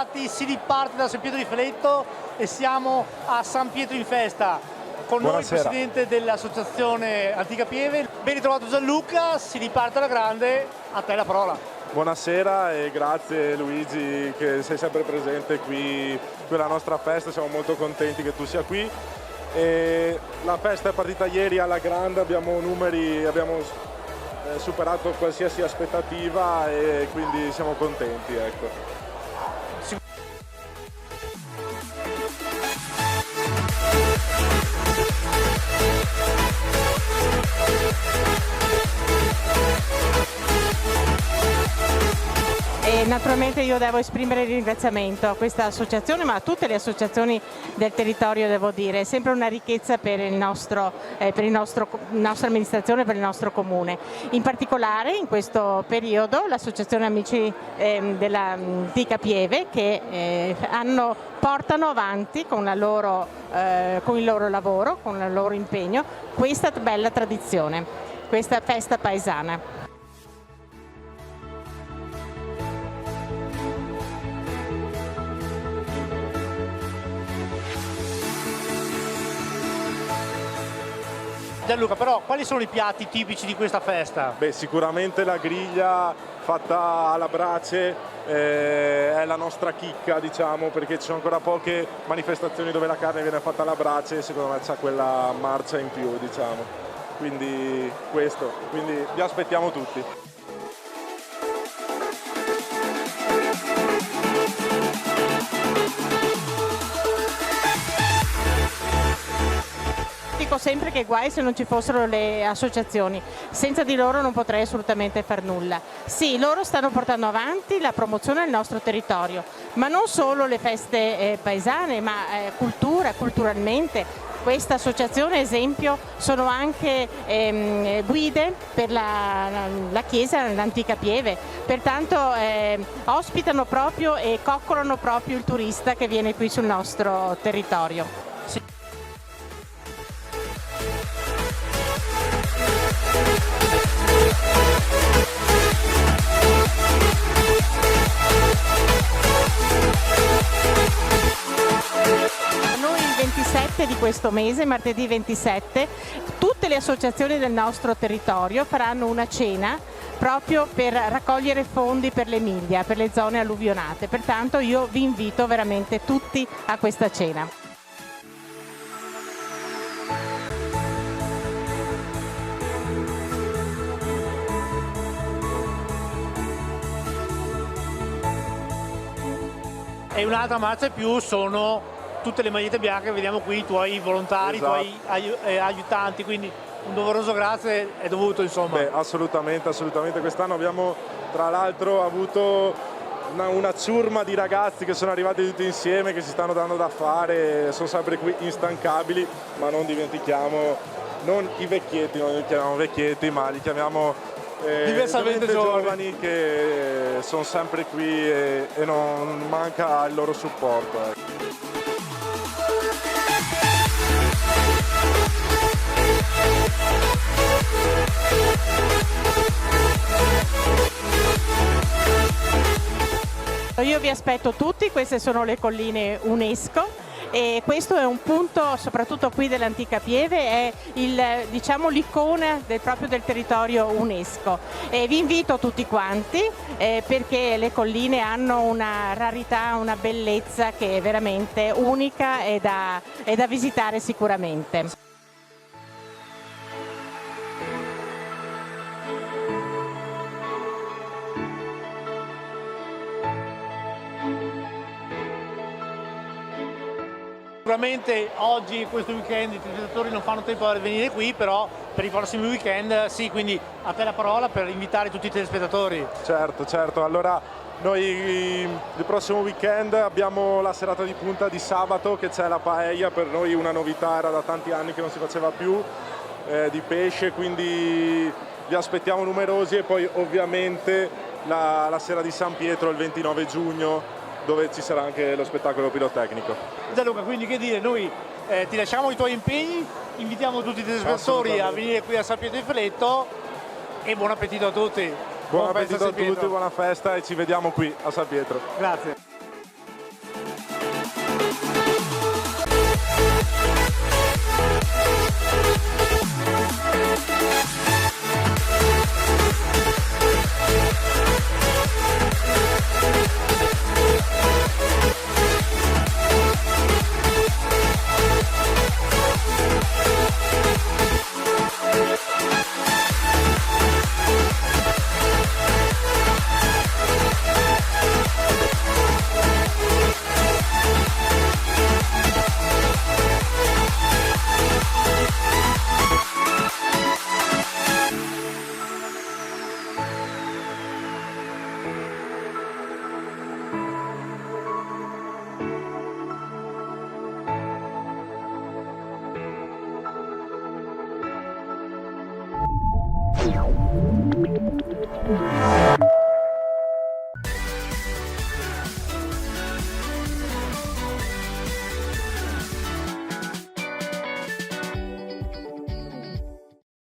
infatti si riparte da San Pietro di Feletto e siamo a San Pietro in Festa. Con noi il presidente dell'associazione Antica Pieve. Ben ritrovato Gianluca, si riparte alla grande, a te la parola. Buonasera e grazie Luigi che sei sempre presente qui alla nostra festa, siamo molto contenti che tu sia qui. E la festa è partita ieri alla grande, abbiamo superato qualsiasi aspettativa e quindi siamo contenti, ecco. E naturalmente io devo esprimere il ringraziamento a questa associazione, ma a tutte le associazioni del territorio, devo dire, è sempre una ricchezza per la nostra amministrazione, per il nostro comune. In particolare in questo periodo l'associazione Amici dell'Antica Pieve che portano avanti con il loro lavoro, con il loro impegno, questa bella tradizione, questa festa paesana. Gianluca, però quali sono i piatti tipici di questa festa? Beh, sicuramente la griglia fatta alla brace è la nostra chicca, diciamo, perché ci sono ancora poche manifestazioni dove la carne viene fatta alla brace e secondo me c'ha quella marcia in più, diciamo. Quindi vi aspettiamo tutti. Dico sempre che guai se non ci fossero le associazioni, senza di loro non potrei assolutamente far nulla. Sì, loro stanno portando avanti la promozione del nostro territorio, ma non solo le feste paesane, ma culturalmente. Questa associazione, esempio, sono anche guide per la chiesa, l'Antica Pieve, pertanto ospitano proprio e coccolano proprio il turista che viene qui sul nostro territorio. Di questo mese, martedì 27, tutte le associazioni del nostro territorio faranno una cena proprio per raccogliere fondi per l'Emilia, per le zone alluvionate. Pertanto io vi invito veramente tutti a questa cena. E un'altra marcia in più sono tutte le magliette bianche che vediamo qui, i tuoi volontari, esatto. I tuoi aiutanti, quindi un doveroso grazie è dovuto, insomma. Beh, assolutamente, quest'anno abbiamo tra l'altro avuto una ciurma di ragazzi che sono arrivati tutti insieme, che si stanno dando da fare, sono sempre qui instancabili, ma non dimentichiamo, non i vecchietti, non li chiamiamo vecchietti, ma li chiamiamo diversamente giovani che sono sempre qui e non manca il loro supporto. Ecco. Io vi aspetto tutti, queste sono le colline UNESCO e questo è un punto, soprattutto qui dell'Antica Pieve, è l'icona proprio del territorio UNESCO. E vi invito tutti quanti perché le colline hanno una rarità, una bellezza che è veramente unica e da visitare sicuramente. Sicuramente oggi, questo weekend, i telespettatori non fanno tempo a venire qui, però per i prossimi weekend sì, quindi a te la parola per invitare tutti i telespettatori. Certo, allora noi il prossimo weekend abbiamo la serata di punta di sabato che c'è la paella, per noi una novità, era da tanti anni che non si faceva più, di pesce, quindi vi aspettiamo numerosi e poi ovviamente la sera di San Pietro il 29 giugno dove ci sarà anche lo spettacolo pirotecnico. Gianluca, quindi che dire, noi ti lasciamo i tuoi impegni, invitiamo tutti i telespettatori a venire qui a San Pietro di Feletto e buon appetito a tutti. Buon appetito a tutti, buona festa e ci vediamo qui a San Pietro. Grazie. Pieve.